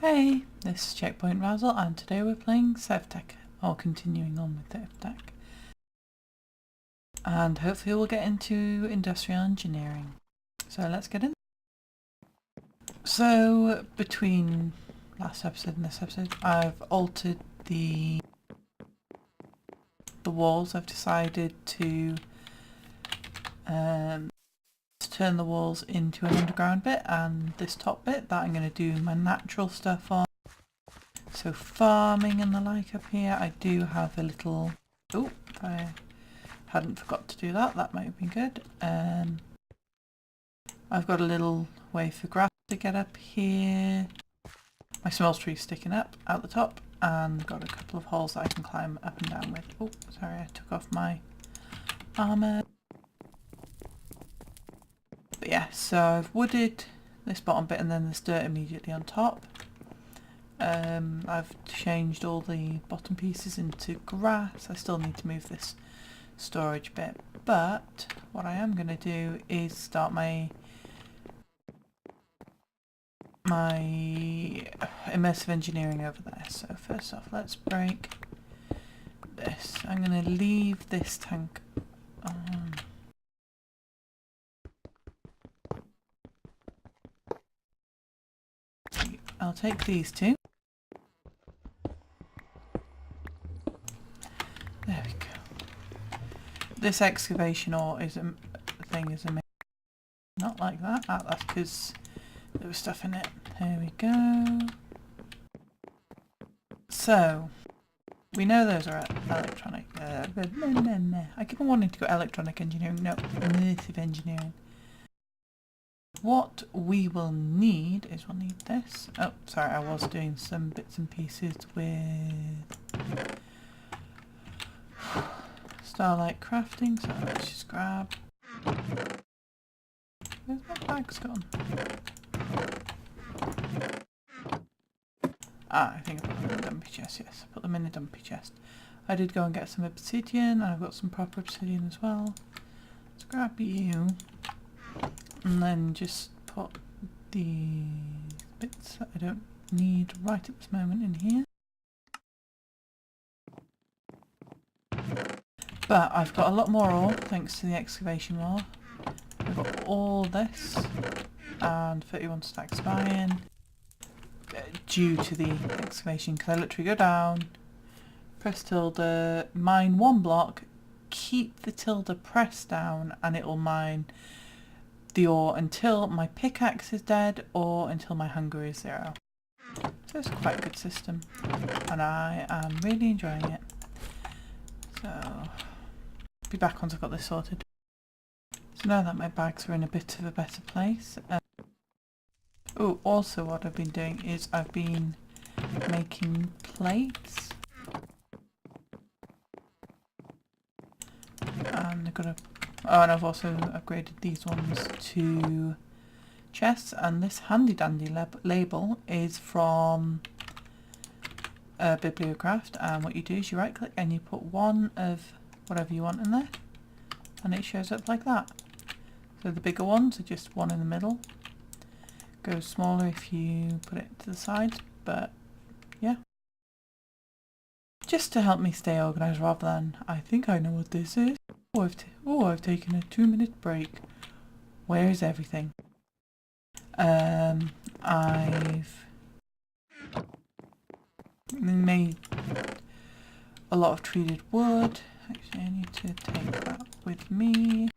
Hey, this is Checkpoint Razzle and today we're playing SevTech, or continuing on with SevTech. And hopefully we'll get into industrial engineering. So let's get in. So between last episode and this episode I've altered the walls. I've decided to turn the walls into an underground bit, and this top bit that I'm going to do my natural stuff on. So farming and the like up here. I do have a little... Oh, I hadn't forgot to do that. That might have been good. I've got a little way for grass to get up here. My small tree's sticking up out the top, and got a couple of holes that I can climb up and down with. Oh, sorry, I took off my armour. But yeah, so I've wooded this bottom bit and then there's dirt immediately on top. I've changed all the bottom pieces into grass. I still need to move this storage bit, but what I am going to do is start my immersive engineering over there. So first off, let's break this. I'm going to leave this tank on. I'll take these two. There we go. This excavation ore is thing is amazing. Not like that. Ah, that's because there was stuff in it. There we go. So we know those are electronic. I keep on wanting to go electronic engineering. No, immersive engineering. What we will need is we'll need this. Oh, sorry, I was doing some bits and pieces with Starlight Crafting, so let's just grab... Where's my bags gone? Ah, I think I put them in the dumpy chest, yes. I put them in the dumpy chest. I did go and get some obsidian, and I've got some proper obsidian as well. Let's grab you. And then just put these bits that I don't need right at this moment in here. But I've got a lot more ore thanks to the excavation ore. I've got all this and 31 stacks of iron due to the excavation, because I literally go down, press tilde, mine one block, keep the tilde pressed down, and it will mine the ore until my pickaxe is dead or until my hunger is 0. So it's quite a good system and I am really enjoying it. So I'll be back once I've got this sorted. So now that my bags are in a bit of a better place. Oh, also what I've been doing is I've been making plates. And I've got a... Oh, and I've also upgraded these ones to chests, and this handy dandy label is from Bibliocraft, and what you do is you right click and you put one of whatever you want in there and it shows up like that. So the bigger ones are just one in the middle, goes smaller if you put it to the side, but yeah. Just to help me stay organised rather than I think I know what this is. I've taken a 2-minute break. Where is everything? I've made a lot of treated wood. Actually, I need to take that with me.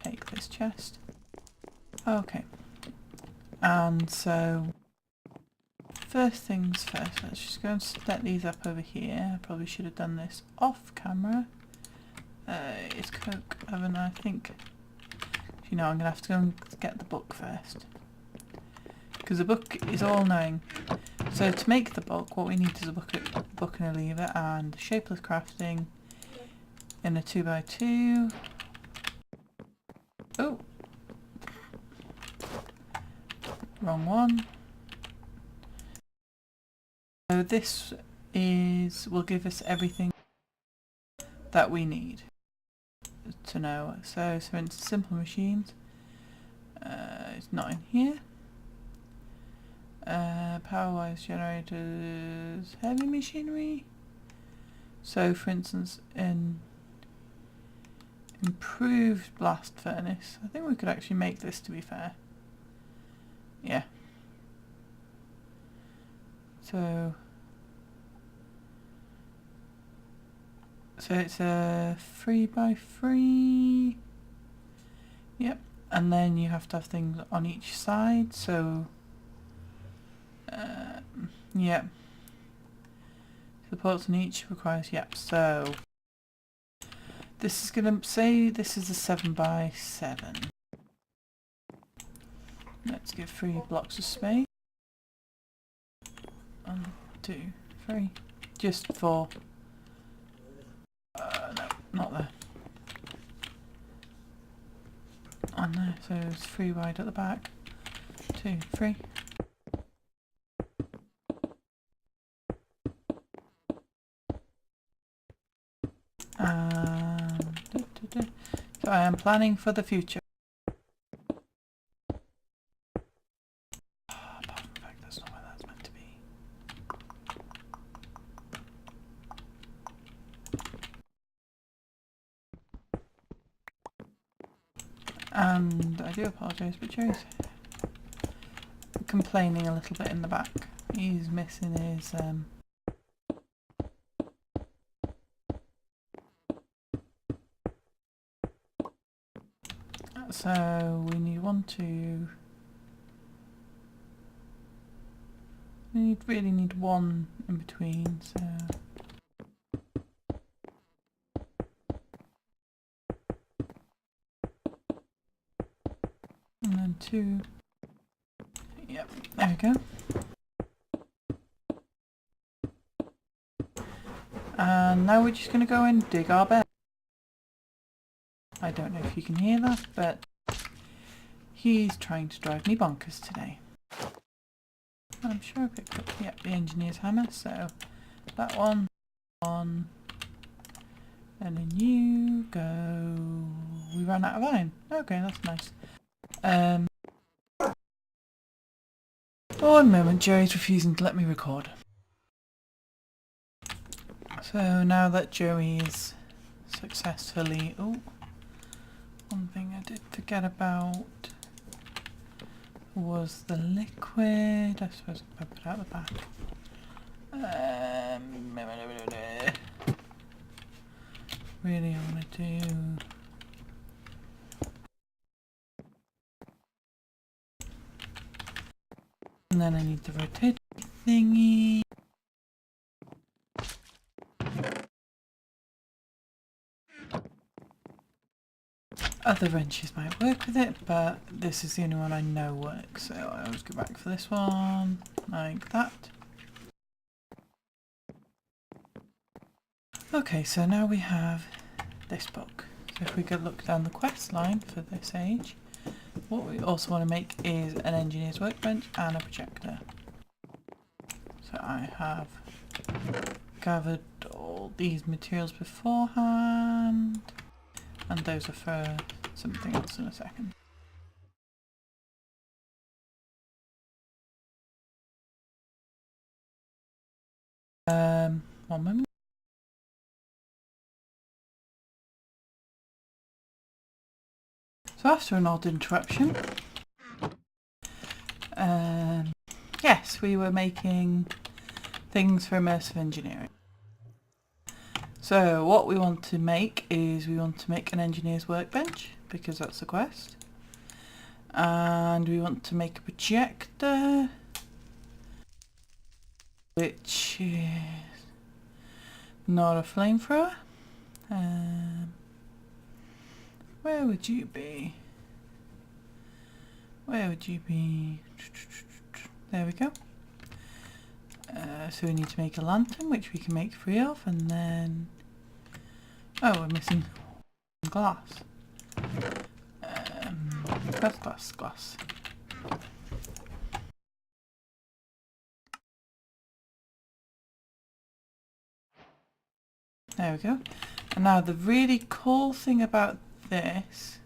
Take this chest. Okay. And so, first things first, let's just go and set these up over here. I probably should have done this off camera. It's coke oven, I think. You know, I'm going to have to go and get the book first, because the book is all knowing. So to make the book, what we need is a book and a lever, and shapeless crafting in a 2x2. Oh, wrong one. So this will give us everything that we need to know. So it's simple machines. It's not in here. Power wise generators, heavy machinery. So for instance in improved blast furnace, I think we could actually make this, to be fair. Yeah. So it's a 3x3. Yep. And then you have to have things on each side, so yep. Supports on each requires, yep. So this is gonna say this is a 7x7. Let's give 3 blocks of space. 1, 2, 3. Just for no, not there. On there, so it's 3 wide at the back. 2, 3. So I am planning for the future. Apart from the fact that's not where that's meant to be. And I do apologise, but Joe's complaining a little bit in the back. He's missing his so we need 1, 2. We really need 1 in between, so and then 2. Yep, there we go. And now we're just going to go and dig our bed. I don't know if you can hear that, but he's trying to drive me bonkers today. I'm sure I picked up, yep, the engineer's hammer, so that one, and then you go. We ran out of iron. Okay, that's nice. 1 moment, Joey's refusing to let me record. So now that Joey is successfully... Oh, one thing I did forget about was the liquid. I suppose I put it out the back. Really, I want to do... And then I need the rotator thingy. Other wrenches might work with it, but this is the only one I know works, so I always go back for this one, like that. Okay, so now we have this book. So if we could look down the quest line for this age, what we also want to make is an engineer's workbench and a projector. So I have gathered all these materials beforehand, and those are for something else in a second. 1 moment. So after an odd interruption, yes, we were making things for Immersive Engineering. So what we want to make is we want to make an engineer's workbench, because that's the quest. And we want to make a projector, which is not a flamethrower. Where would you be? Where would you be? There we go. So we need to make a lantern, which we can make 3 of, and then... Oh, we're missing glass. Glass. There we go. And now the really cool thing about this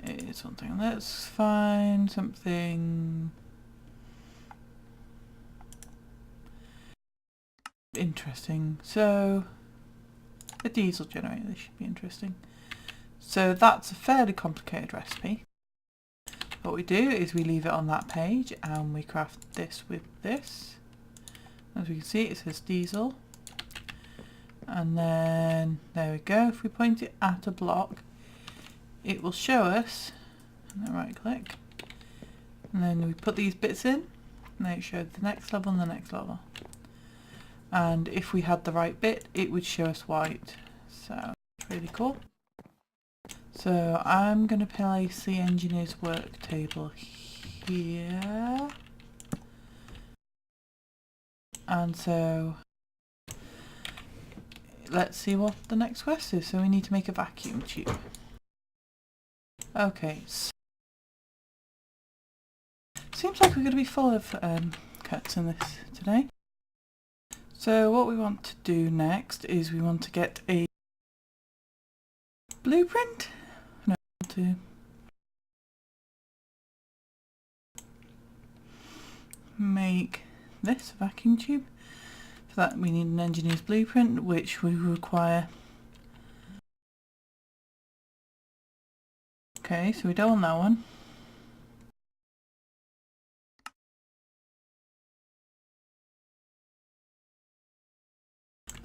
is something. Let's find something interesting. So the diesel generator, this should be interesting. So that's a fairly complicated recipe. What we do is we leave it on that page and we craft this with this. As we can see, it says diesel. And then there we go. If we point it at a block, it will show us, and then right click, and then we put these bits in, and then it showed the next level and the next level. And if we had the right bit, it would show us white. So it's really cool. So I'm going to place the engineer's work table here. And so let's see what the next quest is. So we need to make a vacuum tube. Okay. So seems like we're going to be full of cuts in this today. So what we want to do next is we want to get a blueprint. No, to make this vacuum tube. For that we need an engineer's blueprint, which we require. Okay, so we don't want that one.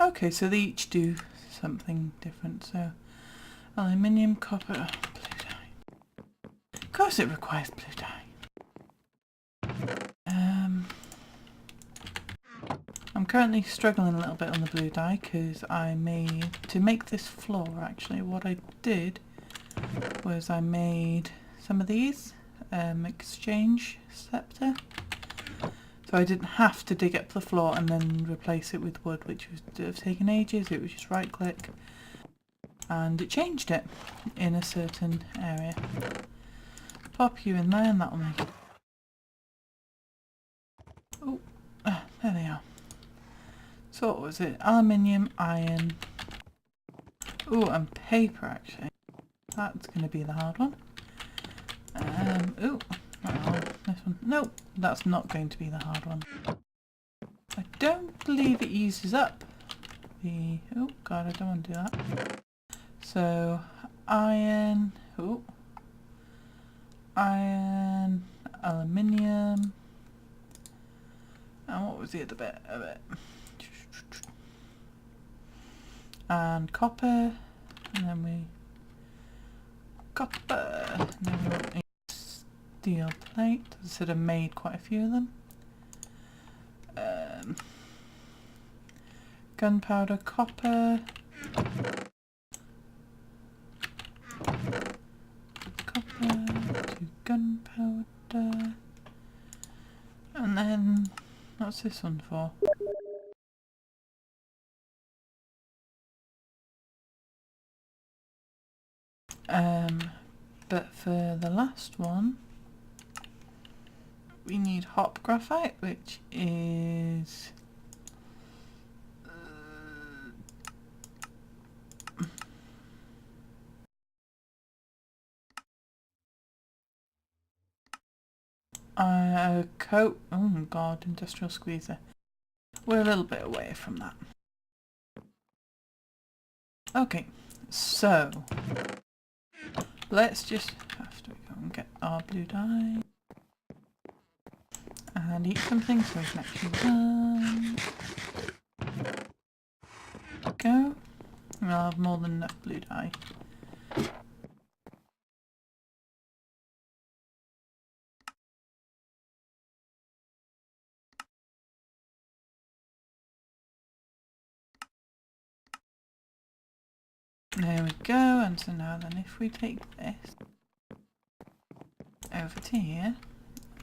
Okay, so they each do something different. So aluminium, copper, blue dye. Of course it requires blue dye. I'm currently struggling a little bit on the blue dye because I made, to make this floor actually, what I did was I made some of these exchange scepter. So I didn't have to dig up the floor and then replace it with wood, which would have taken ages. It was just right click and it changed it in a certain area. Pop you in there and that'll make it. Oh, there they are. So what was it? Aluminium, iron. Oh, and paper actually. That's going to be the hard one. Oh, this one. Nope, that's not going to be the hard one. I don't believe it uses up the... Oh god, I don't want to do that. So, iron... Oh. Iron, aluminium... And what was the other bit of it? And copper, and then we... Copper! And then we want a steel plate. I sort of made quite a few of them. Gunpowder, copper... Copper to gunpowder... And then... What's this one for? But for the last one, we need hop graphite, which is coat. Oh my god, industrial squeezer. We're a little bit away from that. Okay, so let's just have to go and get our blue dye and eat something so we can actually go. We'll have more than enough blue dye. There we go, and so now then if we take this over to here,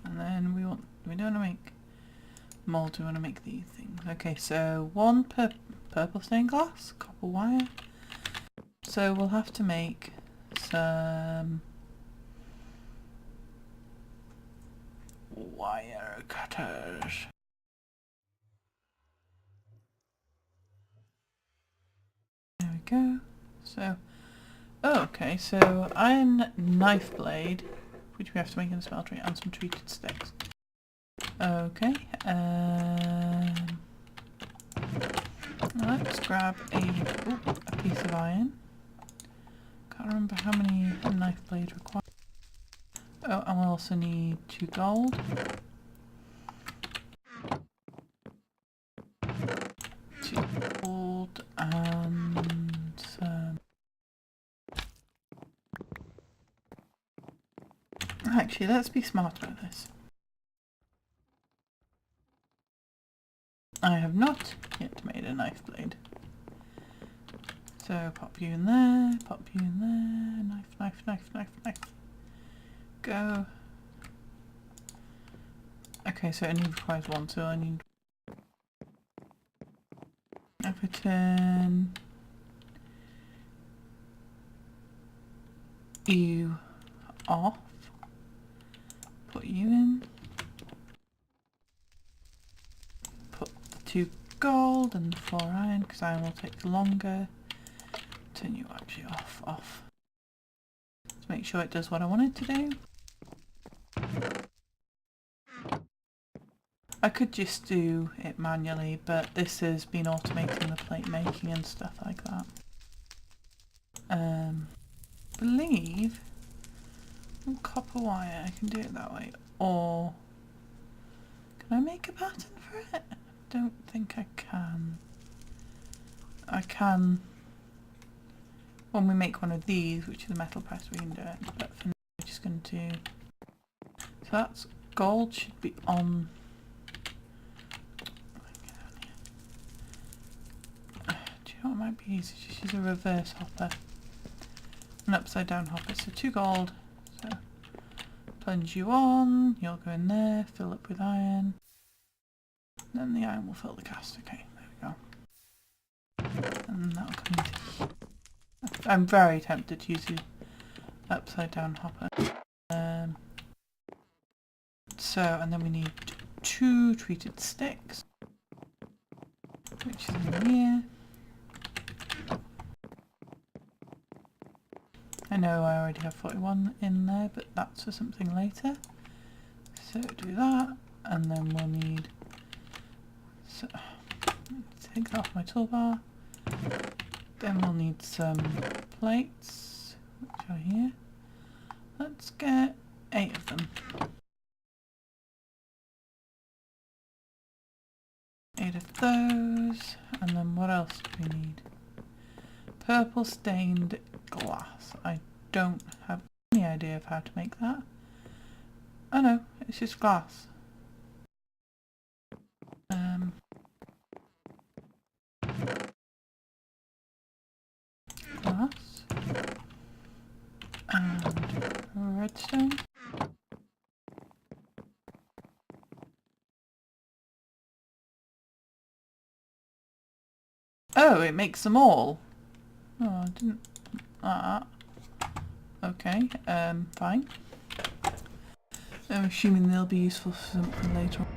and then we don't want to make mold, we want to make these things. Okay, so one purple stained glass, copper wire. So we'll have to make some wire cutters. There we go. So, oh, okay, so iron knife blade, which we have to make in the smeltery, and some treated sticks. Okay, Let's grab a piece of iron. Can't remember how many a knife blade requires. Oh, and we'll also need 2 gold. 2 gold and some... Actually, let's be smart about this. I have not yet made a knife blade. So pop you in there, pop you in there, knife, knife, knife, knife, knife. Go. Okay, so it only requires 1, so I need turn you off, put you in, put the 2 gold and the 4 iron, because iron will take longer. Turn you actually off. To make sure it does what I want it to do. I could just do it manually, but this has been automating the plate making and stuff like that. Believe copper wire, I can do it that way. Or can I make a pattern for it? I don't think I can. I can when we make one of these, which is a metal press, we can do it. But for now, we're just going to. So that's gold should be on. Do you know what might be easy? Just use a reverse hopper, an upside down hopper. So 2 gold. So plunge you on. You'll go in there, fill up with iron. Then the iron will fill the cast. Okay, there we go. And that'll come into. I'm very tempted to use the upside down hopper. So, and then we need 2 treated sticks, which is in here. I know I already have 41 in there, but that's for something later. So do that, and then we'll need. So, take that off my toolbar. Then we'll need some plates, which are here. Let's get 8 of them. 8 of those, and then what else do we need? Purple stained glass. I don't have any idea of how to make that. Oh no, it's just glass. Glass and redstone. Oh, it makes them all. Oh, I didn't. Okay, fine. I'm assuming they'll be useful for something later on.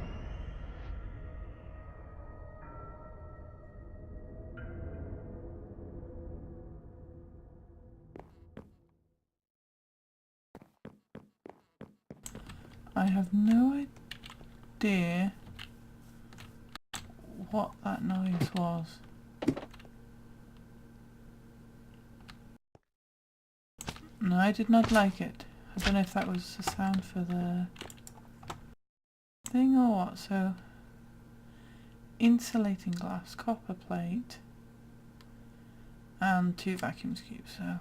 I have no idea what that noise was. No, I did not like it. I don't know if that was the sound for the thing or what. So, insulating glass, copper plate, and 2 vacuum tubes. So,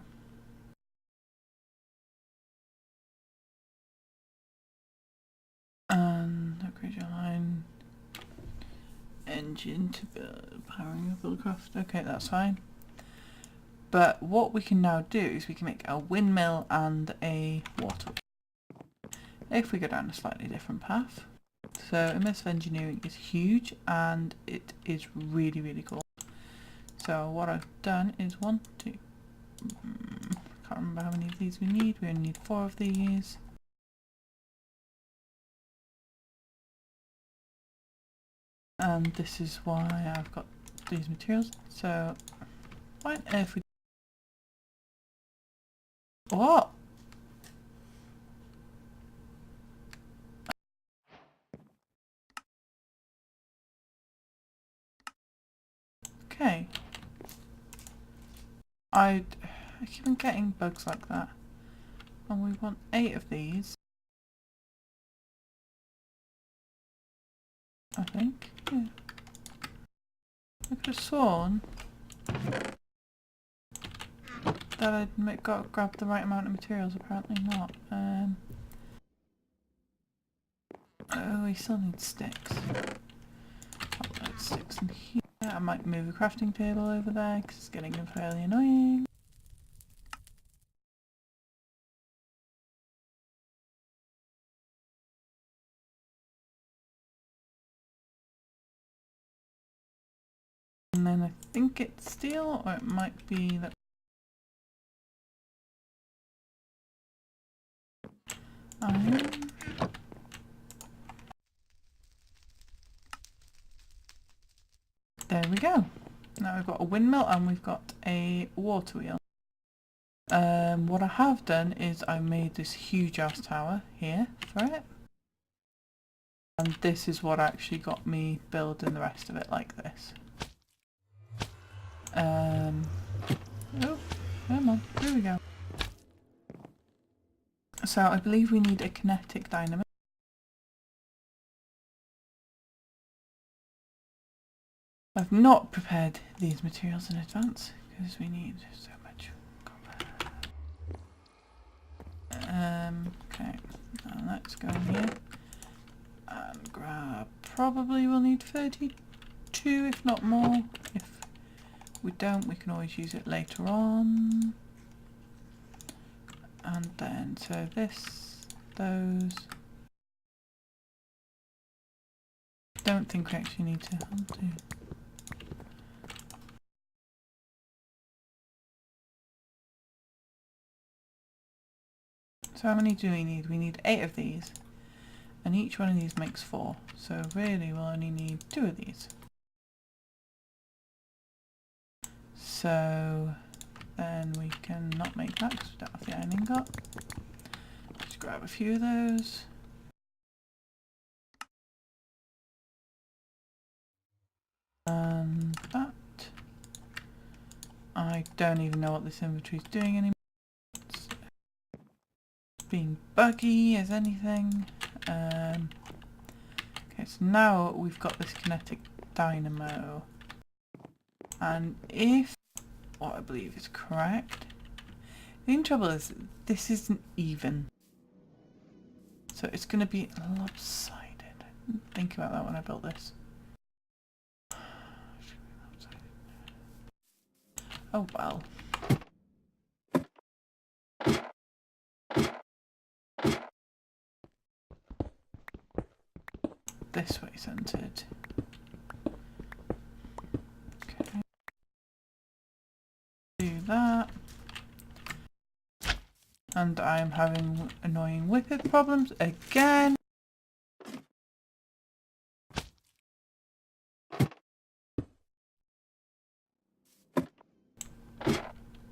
and upgrade your line, engine to build, powering a buildcraft. Okay, that's fine. But what we can now do is we can make a windmill and a water. If we go down a slightly different path. So Immersive Engineering is huge and it is really, really cool. So what I've done is 1, 2, can't remember how many of these we need. We only need 4 of these. And this is why I've got these materials. So why on earth we... What? Okay. I keep on getting bugs like that. And we want 8 of these. I think. Yeah. I could have sworn that I'd got grabbed the right amount of materials. Apparently not. Oh, we still need sticks. I'll load sticks in here. I might move a crafting table over there because it's getting fairly annoying. And then I think it's steel, or it might be that. Iron. There we go. Now we've got a windmill and we've got a water wheel. What I have done is I made this huge ass tower here for it. And this is what actually got me building the rest of it like this. Oh, come on, here we go. So I believe we need a kinetic dynamo. I've not prepared these materials in advance because we need so much copper. Okay, now let's go in here and grab, probably we'll need 32 if not more. If we don't, we can always use it later on. And then, so this, those. Don't think we actually need to undo. So how many do we need? We need 8 of these. And each one of these makes 4. So really we'll only need 2 of these. So then we can not make that because we don't have the iron ingot. Just grab a few of those. And that. I don't even know what this inventory is doing anymore. It's being buggy as anything. Okay, so now we've got this kinetic dynamo. And if what I believe is correct, the only trouble is this isn't even. So it's going to be lopsided. I didn't think about that when I built this. Oh well. This way centered. Okay. Do that. And I'm having annoying whippet problems again.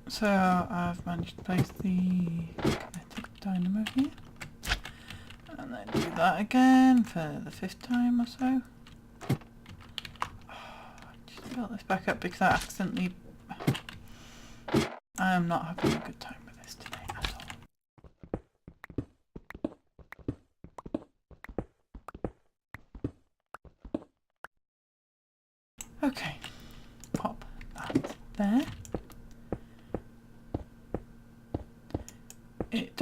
So I've managed to place the kinetic dynamo here. And then do that again for the 5th time or so. Just build this back up because I accidentally... I am not having a good time with this today at all. Okay, pop that there. It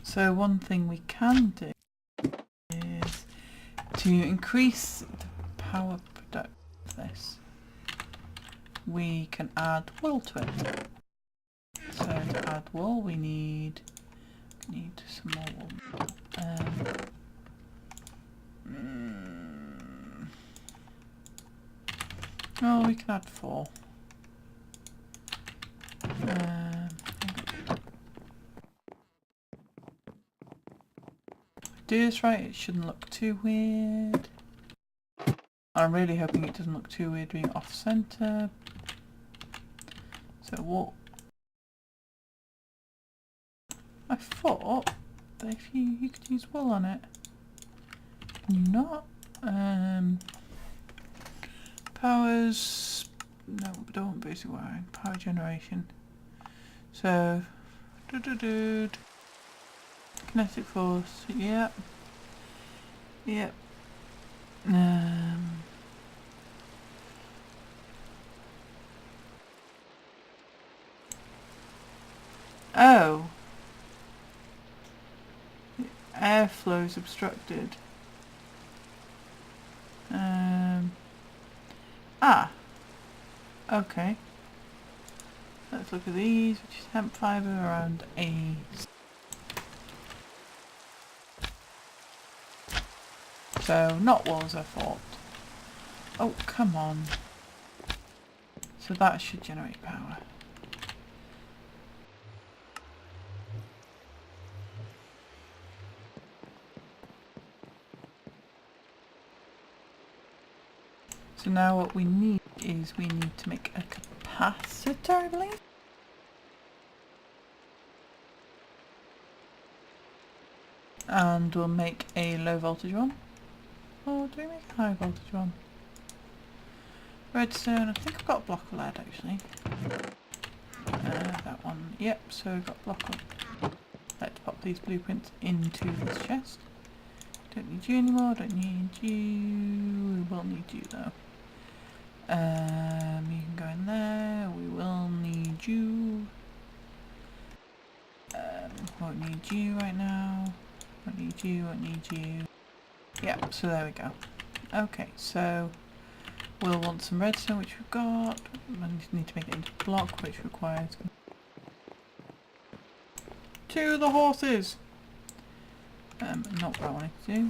So one thing we can do is to increase the power production of this, we can add wool to it. So to add wool we need some more wool. Oh, we can add 4. Do this right, it shouldn't look too weird. I'm really hoping it doesn't look too weird being off center. So what? I thought that if you could use wool on it. Not. Powers. No, we don't want basic wiring. Power generation. So. Kinetic force. Yep. Yep. Oh. Airflow is obstructed. Okay. Let's look at these, which is hemp fibre around A. So, not wool as I thought. Oh, come on. So that should generate power. So now what we need is we need to make a capacitor, I believe. And we'll make a low voltage one. Or do we make a high voltage one? Redstone, I think I've got a block of lead actually. That one, yep, so we've got a block of... Let's pop these blueprints into this chest. Don't need you anymore, don't need you. We will need you though. You can go in there, we will need you. Won't need you right now. Won't need you, won't need you. Yep, so there we go. Okay, so we'll want some redstone, which we've got. I need to make it into a block, which requires... To the horses! Not what I wanted to do.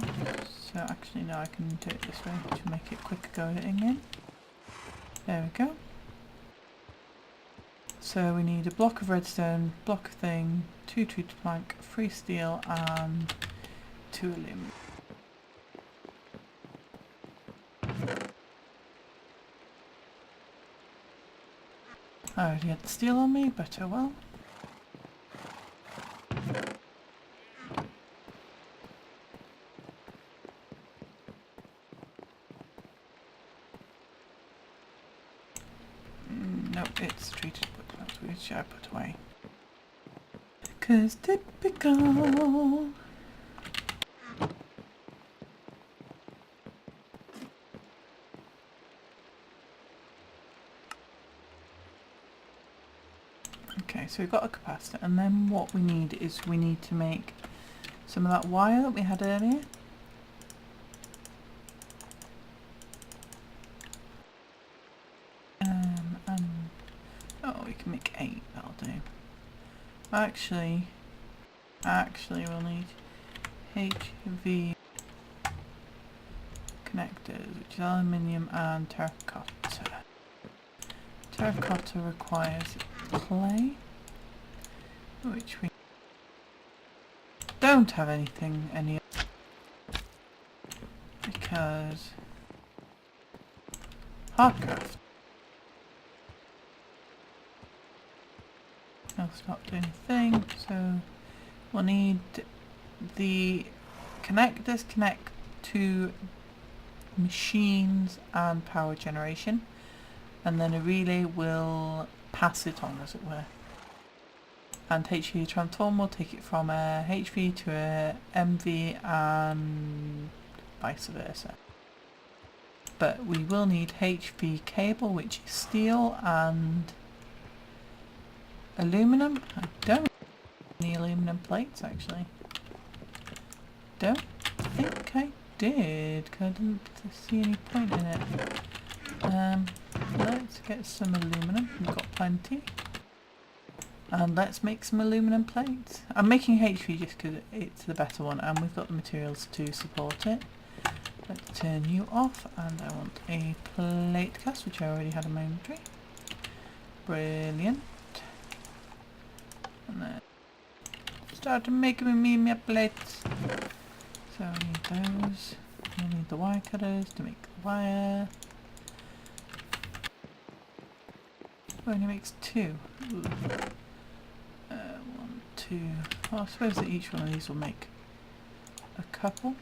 So actually no, I can do it this way to make it quicker going in. There we go. So we need a block of redstone, block of thing, 2 treated plank, 3 steel and 2 aluminum. I already had the steel on me, but oh well. Nope, it's treated wood, which I put away. 'Cause typical. Okay, so we've got a capacitor, and then what we need is we need to make some of that wire that we had earlier. Oh, we can make 8, that'll do. Actually we'll need HV connectors, which is aluminium and terracotta. Terracotta requires clay, which we don't have any because hardcraft. I'll stop doing a thing, so we'll need the connectors connect to machines and power generation, and then a relay will pass it on, as it were. And HV transform will take it from a HV to a MV and vice versa. But we will need HV cable, which is steel and aluminum. I don't have any aluminum plates actually. Don't think I did, because I didn't see any point in it. Let's get some aluminum, we've got plenty. And let's make some aluminum plates. I'm making HV just because it's the better one and we've got the materials to support it. Let's turn you off, and I want a plate cast, which I already had in my inventory. Brilliant. And then start making me my plates. So I need those. we'll need the wire cutters to make the wire. Oh, and it makes two. Ooh. 1, 2. Well, I suppose that each one of these will make a couple.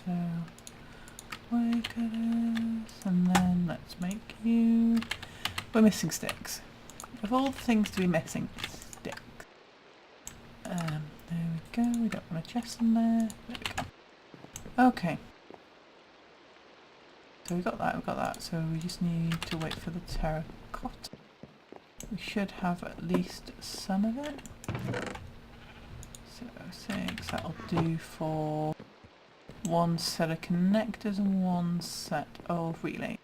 So, wire cutters, and then let's make you. We're missing sticks. Of all the things to be missing, sticks. There we go. We don't want a chest in there. There we go. Okay. So we got that. So we just need to wait for the terracotta. We should have at least some of it. So 6, that'll do for one set of connectors and one set of relays.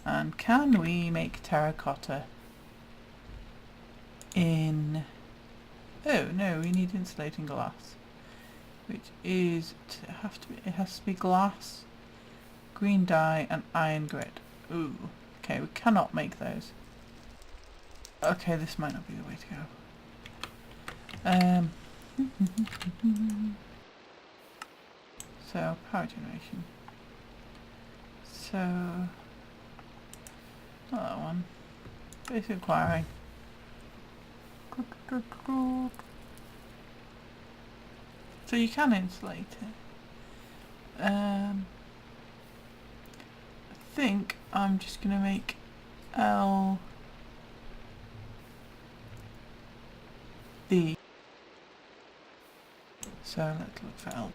And can we make terracotta in... Oh no, we need insulating glass. Which is, it has to be glass, green dye and iron grit. Ooh, okay, we cannot make those. Okay, this might not be the way to go. So, power generation. So, not that one. Basic wiring. So you can insulate it. I think I'm just going to make L B. So let's look for L.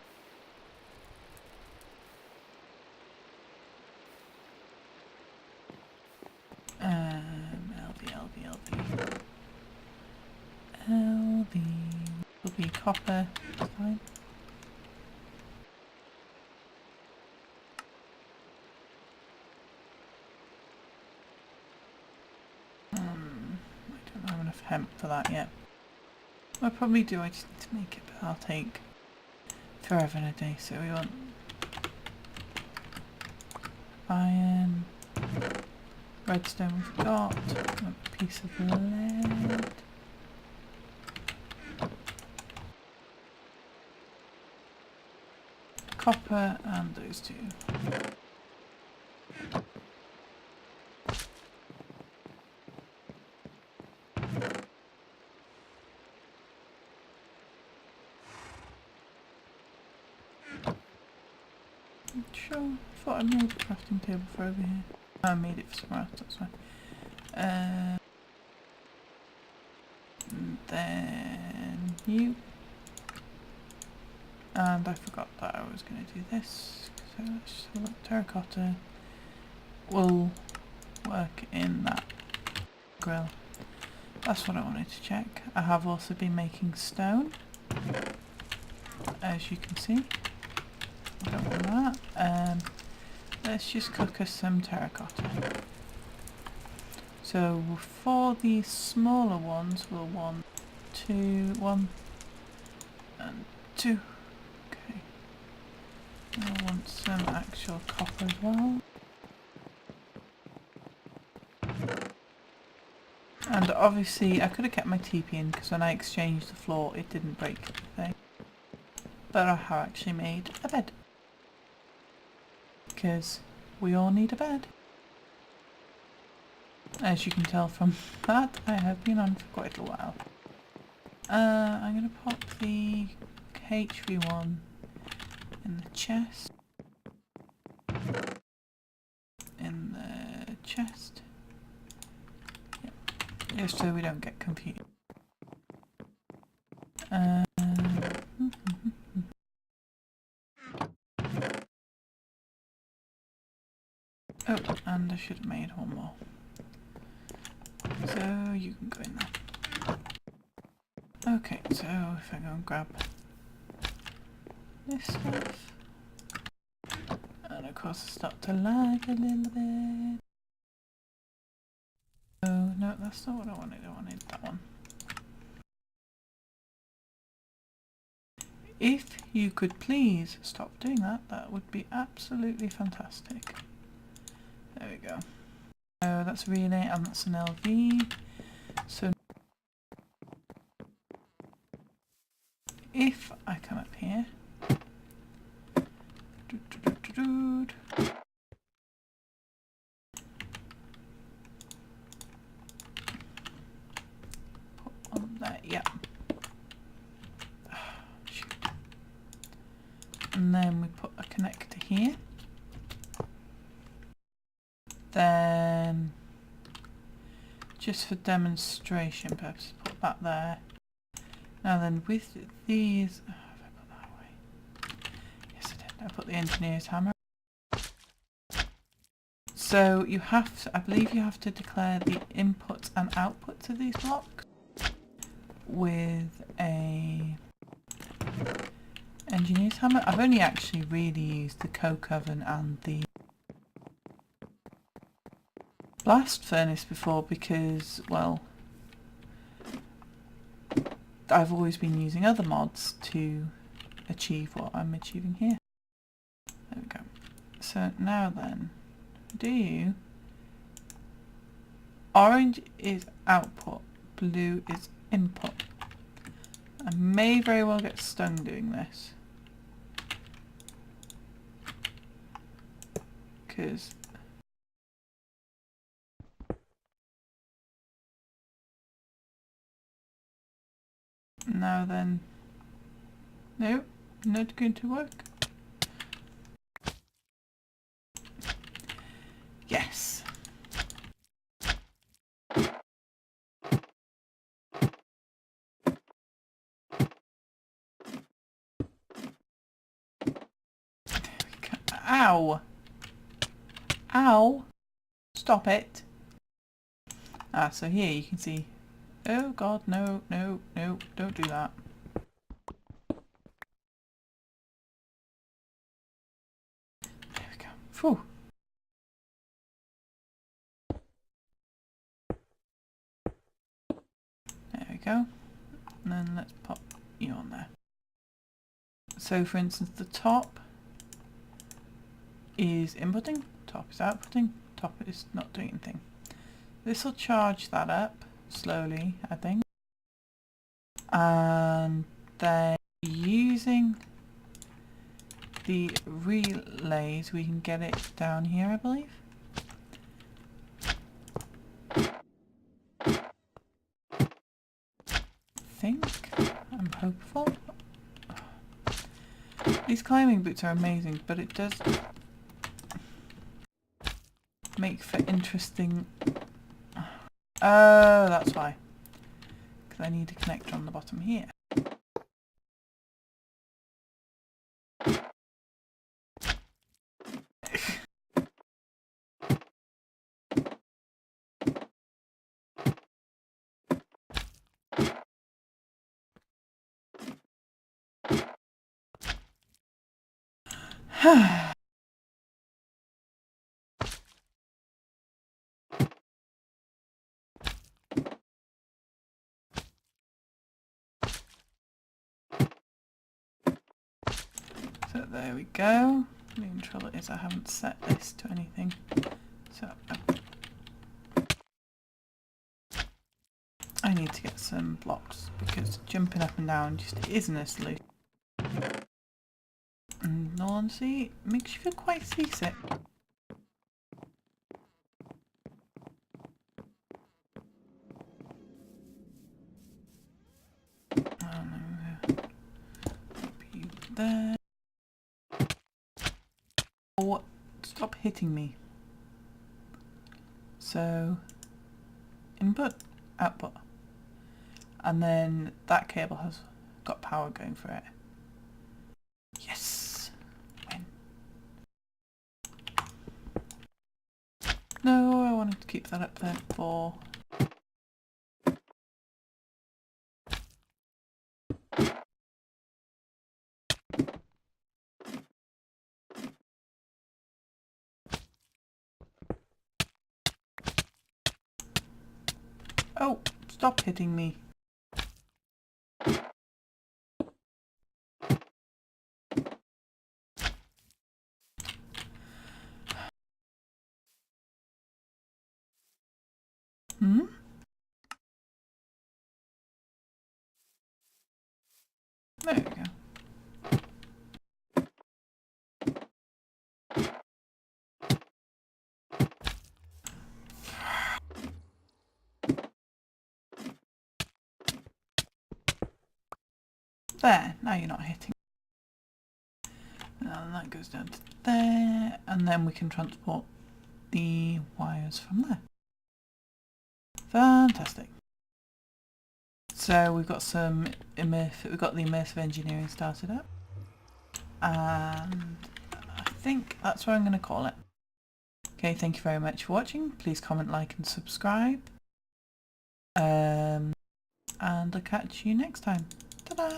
LB will be copper, fine. I don't have enough hemp for that yet. I probably do, I just need to make it, but I'll take forever and a day. So we want iron, redstone we've got, a piece of lead. Copper and those two. Sure, I thought I made a crafting table for over here. I made it for somewhere else, that's fine. And then you. And I forgot that I was going to do this, so let's just have a look. Terracotta will work in that grill. That's what I wanted to check. I have also been making stone, as you can see. I don't want that. Let's just cook us some terracotta. So for the smaller ones, we'll want 1 and 2. I want some actual copper as well. And obviously I could have kept my TP in because when I exchanged the floor it didn't break anything. But I have actually made a bed. Because we all need a bed. As you can tell from that, I have been on for quite a while. I'm going to pop the HV1 in the chest. In the chest. Yep. Just so we don't get confused. Oh, and I should have made one more. So you can go in there. Okay, so if I go and grab this stuff, and of course I start to lag a little bit. Oh no, that's not what I wanted. I wanted that one. If you could please stop doing that, that would be absolutely fantastic. There we go. So that's a relay and that's an LV. So if I come up here On there, yeah. Shoot. And then we put a connector here. Then, just for demonstration purposes, put that there. Now then, with these, oh, have I put that away? Yes, I did. I put the engineer's hammer. So you have to, I believe you have to declare the input and output to these blocks with a engineer's hammer. I've only actually really used the coke oven and the blast furnace before because, well, I've always been using other mods to achieve what I'm achieving here. There we go. So now then, orange is output, blue is input. I may very well get stung doing this because now then, no, not going to work. Yes. Ow! Ow! Stop it! Ah, so here you can see. Oh god, no, no, no, don't do that. There we go. Phew. There we go. And then let's pop you on there. So for instance, the top is inputting, top is outputting, top is not doing anything. This will charge that up slowly, I think. And then using the relays, we can get it down here, I believe. I'm hopeful. These climbing boots are amazing, but it does make for interesting... Oh, that's why. Because I need a connector on the bottom here. So there we go. The only trouble is I haven't set this to anything. So I need to get some blocks because jumping up and down just isn't a solution. And in all honesty, it makes you feel quite seasick. There. Oh, stop hitting me. So, input, output. And then that cable has got power going for it. Yes! Win. No, I wanted to keep that up there for... Oh, stop hitting me. Hmm? There we go. There, now you're not hitting. And that goes down to there, and then we can transport the wires from there. Fantastic. So we've got the immersive engineering started up, and I think that's what I'm going to call it. Okay, thank you very much for watching. Please comment, like and subscribe. And I'll catch you next time. Ta-da!